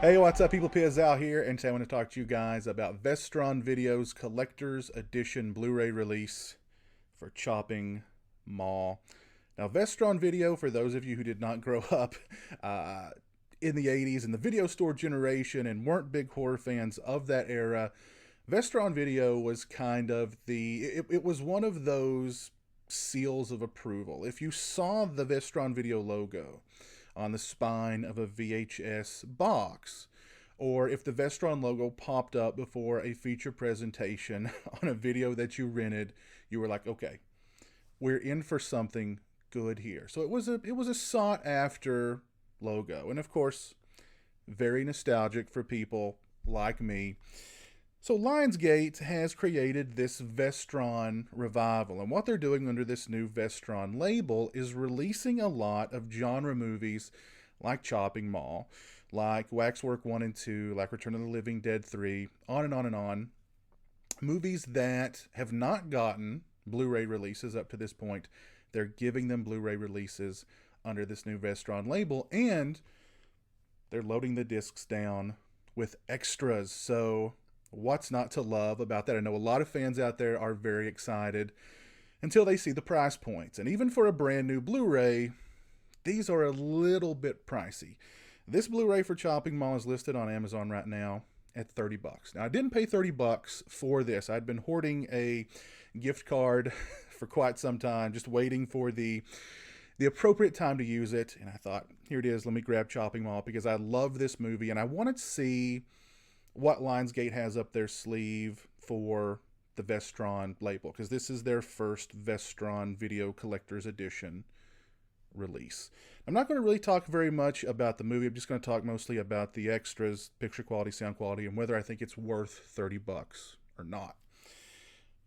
Hey, what's up, people? Piazal here, and today I want to talk to you guys about Vestron Video's Collector's Edition Blu-ray release for Chopping Mall. Now, Vestron Video, for those of you who did not grow up in the 80s in the video store generation and weren't big horror fans of that era, Vestron Video was kind of it was one of those seals of approval. If you saw the Vestron Video logo on the spine of a VHS box, or if the Vestron logo popped up before a feature presentation on a video that you rented, you were like, okay, we're in for something good here. So it was a sought after logo, and of course, very nostalgic for people like me. So Lionsgate has created this Vestron revival, and what they're doing under this new Vestron label is releasing a lot of genre movies like Chopping Mall, like Waxwork 1 and 2, like Return of the Living Dead 3, on and on and on. Movies that have not gotten Blu-ray releases up to this point. They're giving them Blu-ray releases under this new Vestron label, and they're loading the discs down with extras. So what's not to love about that? I know a lot of fans out there are very excited until they see the price points. And even for a brand new Blu-ray, these are a little bit pricey. This Blu-ray for Chopping Mall is listed on Amazon right now at 30 bucks. Now, I didn't pay 30 bucks for this. I'd been hoarding a gift card for quite some time, just waiting for the appropriate time to use it. And I thought, here it is, let me grab Chopping Mall because I love this movie and I wanted to see what Lionsgate has up their sleeve for the Vestron label, because this is their first Vestron Video Collector's Edition release. I'm not going to really talk very much about the movie. I'm just going to talk mostly about the extras, picture quality, sound quality, and whether I think it's worth 30 bucks or not.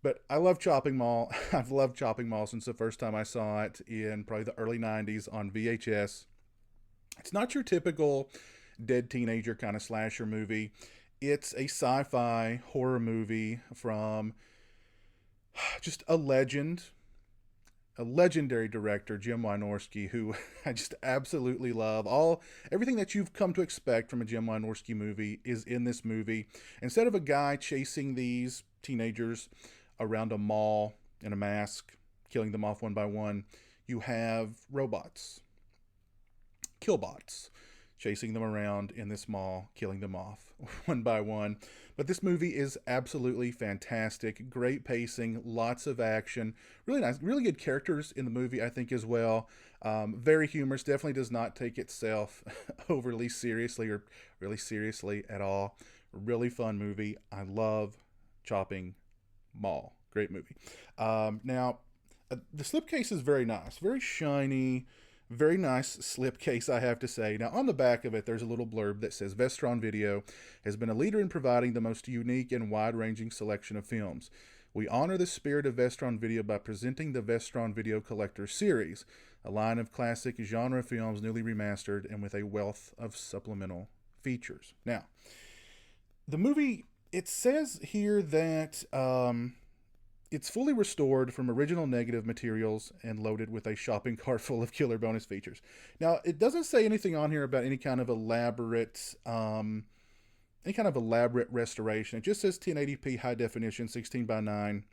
But I love Chopping Mall. I've loved Chopping Mall since the first time I saw it in probably the early 90s on VHS. It's not your typical dead teenager kind of slasher movie. It's a sci-fi horror movie from just a legendary director, Jim Wynorski, who I just absolutely love. Everything that you've come to expect from a Jim Wynorski movie is in this movie. Instead of a guy chasing these teenagers around a mall in a mask, killing them off one by one, you have robots, killbots, chasing them around in this mall, killing them off one by one. But this movie is absolutely fantastic. Great pacing, lots of action, really nice, really good characters in the movie, I think, as well. Very humorous, definitely does not take itself overly seriously or really seriously at all. Really fun movie. I love Chopping Mall. Great movie. Now, the slipcase is very nice, very shiny, very nice slipcase, I have to say. Now, on the back of it, there's a little blurb that says, Vestron Video has been a leader in providing the most unique and wide-ranging selection of films. We honor the spirit of Vestron Video by presenting the Vestron Video Collector Series, a line of classic genre films newly remastered and with a wealth of supplemental features. Now, the movie, it says here that it's fully restored from original negative materials and loaded with a shopping cart full of killer bonus features. Now, it doesn't say anything on here about any kind of elaborate restoration. It just says 1080p high definition, 16 by 9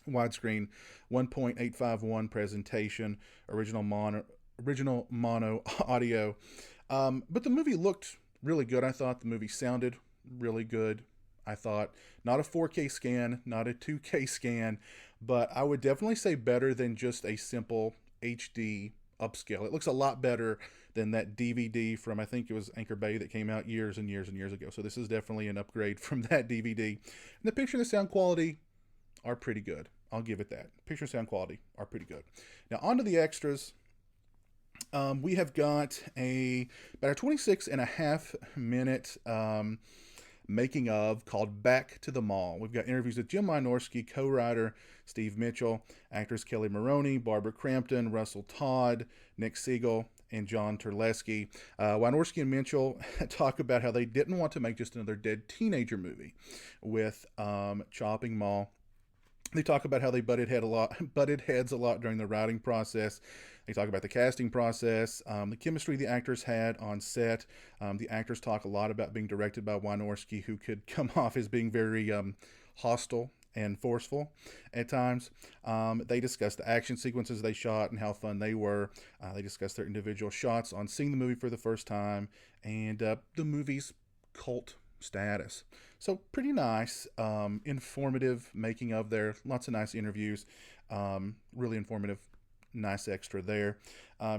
widescreen, 1.851 presentation, original mono audio. But the movie looked really good. I thought the movie sounded really good. I thought not a 4K scan, not a 2K scan, but I would definitely say better than just a simple HD upscale. It looks a lot better than that DVD from, I think it was Anchor Bay, that came out years and years and years ago. So this is definitely an upgrade from that DVD. And the picture and the sound quality are pretty good. I'll give it that. Picture and sound quality are pretty good. Now, on to the extras. We have got about a 26 and a half minute making of called Back to the Mall. We've got interviews with Jim Wynorski, co-writer Steve Mitchell, actors Kelly Maroney, Barbara Crampton, Russell Todd, Nick Siegel, and John Terlesky. Wynorski and Mitchell talk about how they didn't want to make just another dead teenager movie with Chopping Mall. They talk about how they butted heads a lot during the writing process. They talk about the casting process, the chemistry the actors had on set. The actors talk a lot about being directed by Wynorski, who could come off as being very hostile and forceful at times. They discuss the action sequences they shot and how fun they were. They discuss their individual shots on seeing the movie for the first time and the movie's cult status. So pretty nice, informative making of there. Lots of nice interviews, really informative, nice extra there.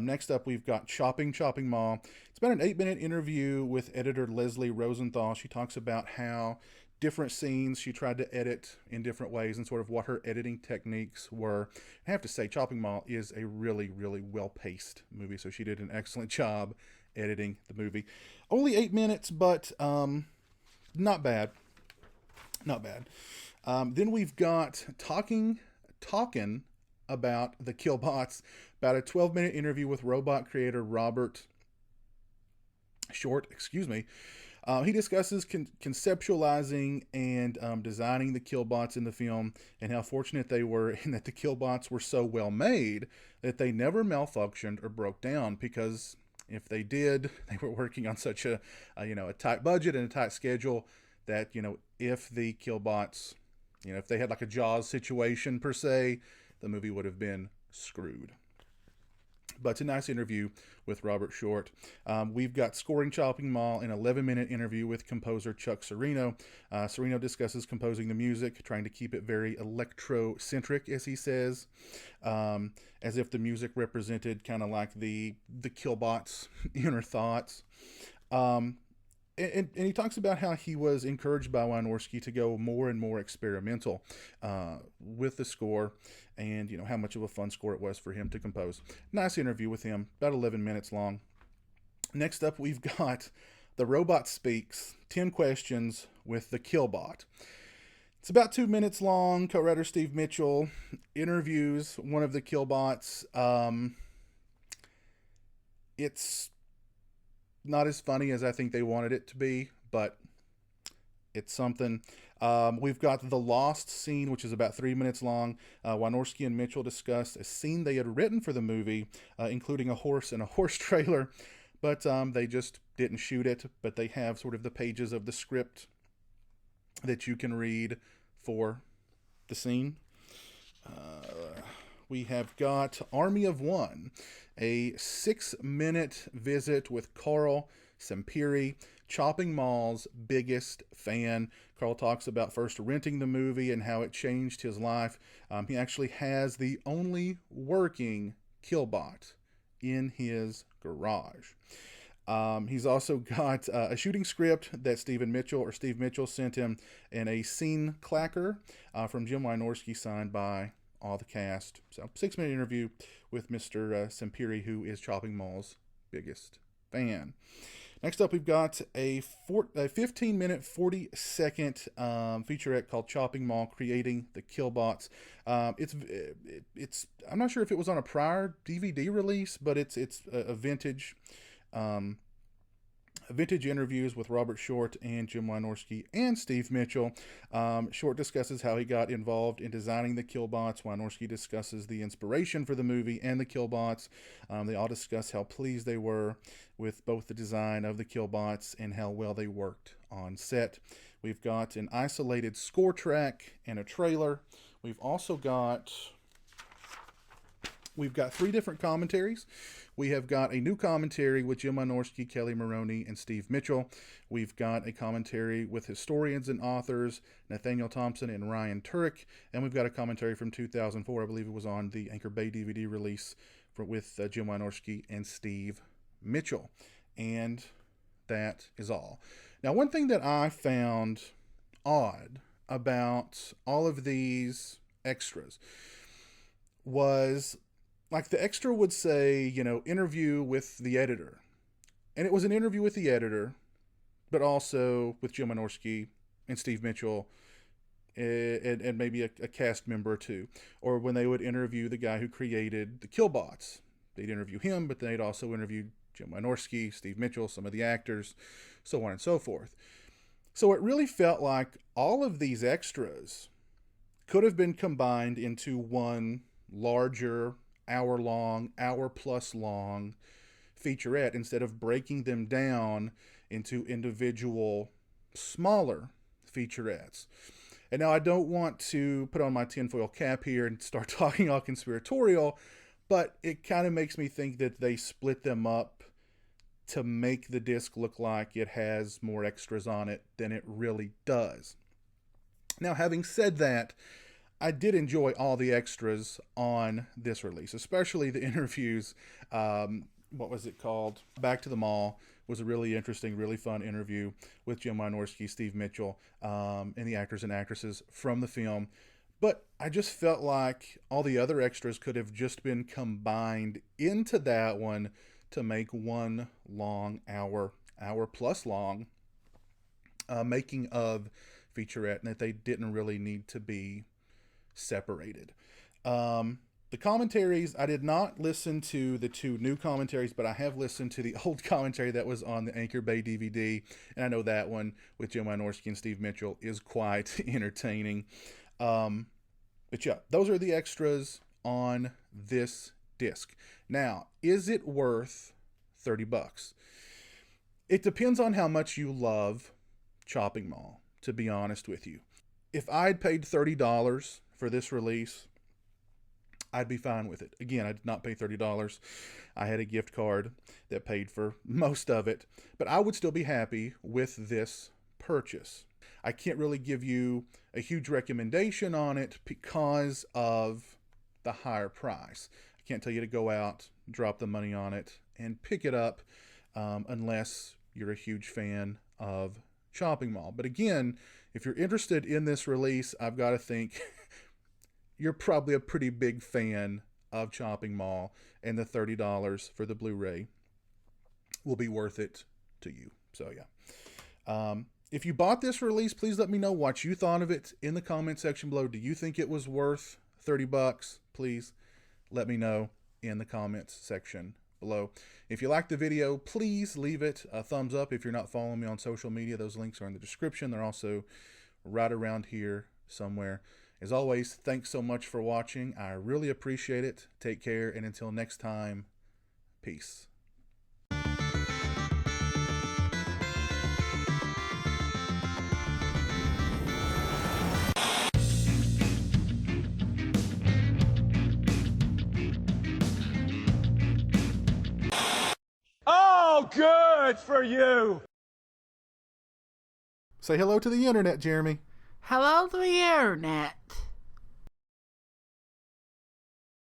Next up, we've got Chopping Mall. It's about an 8-minute interview with editor Leslie Rosenthal. She talks about how different scenes she tried to edit in different ways and sort of what her editing techniques were. I have to say, Chopping Mall is a really, really well-paced movie, so she did an excellent job editing the movie. Only 8 minutes, but not bad. Not bad. Then we've got talking about the Killbots, about a 12-minute interview with robot creator Robert Short. He discusses conceptualizing and designing the Killbots in the film and how fortunate they were in that the Killbots were so well made that they never malfunctioned or broke down, because if they did, they were working on such a tight budget and a tight schedule that, if the Killbots, if they had like a Jaws situation per se, the movie would have been screwed. But it's a nice interview with Robert Short. We've got Scoring Chopping Mall, an 11-minute interview with composer Chuck Serino. Serino discusses composing the music, trying to keep it very electro-centric, as he says, as if the music represented kind of like the Killbots' inner thoughts. And he talks about how he was encouraged by Wynorski to go more and more experimental with the score, and how much of a fun score it was for him to compose. Nice interview with him, about 11 minutes long. Next up, we've got The Robot Speaks, 10 Questions with the Killbot. It's about 2 minutes long. Co-writer Steve Mitchell interviews one of the Killbots. It's not as funny as I think they wanted it to be, but it's something. We've got the Lost scene, which is about 3 minutes long. Wynorski and Mitchell discussed a scene they had written for the movie, including a horse and a horse trailer, but they just didn't shoot it. But they have sort of the pages of the script that you can read for the scene. We have got Army of One, a 6-minute visit with Carl Sempiri, Chopping Mall's biggest fan. Carl talks about first renting the movie and how it changed his life. He actually has the only working Killbot in his garage. He's also got a shooting script that Steve Mitchell sent him, and a scene clacker from Jim Wynorski signed by all the cast. So 6-minute interview with Mr. Sempiri, who is Chopping Mall's biggest fan. Next up, we've got a 15-minute, 40-second featurette called Chopping Mall: Creating the Killbots. It's I'm not sure if it was on a prior DVD release, but it's a vintage interviews with Robert Short and Jim Wynorski and Steve Mitchell. Short discusses how he got involved in designing the Killbots. Wynorski discusses the inspiration for the movie and the Killbots. They all discuss how pleased they were with both the design of the Killbots and how well they worked on set. We've got an isolated score track and a trailer. We've got 3 different commentaries. We have got a new commentary with Jim Wynorski, Kelly Maroney, and Steve Mitchell. We've got a commentary with historians and authors Nathaniel Thompson and Ryan Turek. And we've got a commentary from 2004. I believe it was on the Anchor Bay DVD release with Jim Wynorski and Steve Mitchell. And that is all. Now, one thing that I found odd about all of these extras was, like, the extra would say, interview with the editor. And it was an interview with the editor, but also with Jim Wynorski and Steve Mitchell and maybe a cast member or two. Or when they would interview the guy who created the Killbots, they'd interview him, but they'd also interview Jim Wynorski, Steve Mitchell, some of the actors, so on and so forth. So it really felt like all of these extras could have been combined into one larger hour-long, hour-plus long featurette instead of breaking them down into individual smaller featurettes. And now I don't want to put on my tinfoil cap here and start talking all conspiratorial, but it kind of makes me think that they split them up to make the disc look like it has more extras on it than it really does. Now, having said that, I did enjoy all the extras on this release, especially the interviews. What was it called? Back to the Mall was a really interesting, really fun interview with Jim Wynorski, Steve Mitchell, and the actors and actresses from the film. But I just felt like all the other extras could have just been combined into that one to make one long hour plus long making of featurette, and that they didn't really need to be separated. The commentaries, I did not listen to the two new commentaries, but I have listened to the old commentary that was on the Anchor Bay DVD, and I know that one with Jim Wynorski and Steve Mitchell is quite entertaining. But yeah, those are the extras on this disc. Now, is it worth $30? It depends on how much you love Chopping Mall, to be honest with you. If I'd paid $30 for this release, I'd be fine with it. Again, I did not pay $30. I had a gift card that paid for most of it, but I would still be happy with this purchase. I can't really give you a huge recommendation on it because of the higher price. I can't tell you to go out, drop the money on it, and pick it up unless you're a huge fan of Chopping Mall. But again, if you're interested in this release, I've got to think you're probably a pretty big fan of Chopping Mall, and the $30 for the Blu-ray will be worth it to you. So yeah. If you bought this release, please let me know what you thought of it in the comment section below. Do you think it was worth $30? Please let me know in the comments section below. If you liked the video, please leave it a thumbs up. If you're not following me on social media, those links are in the description. They're also right around here somewhere. As always, thanks so much for watching. I really appreciate it. Take care, and until next time, peace. Oh, good for you! Say hello to the internet, Jeremy. Hello to the internet.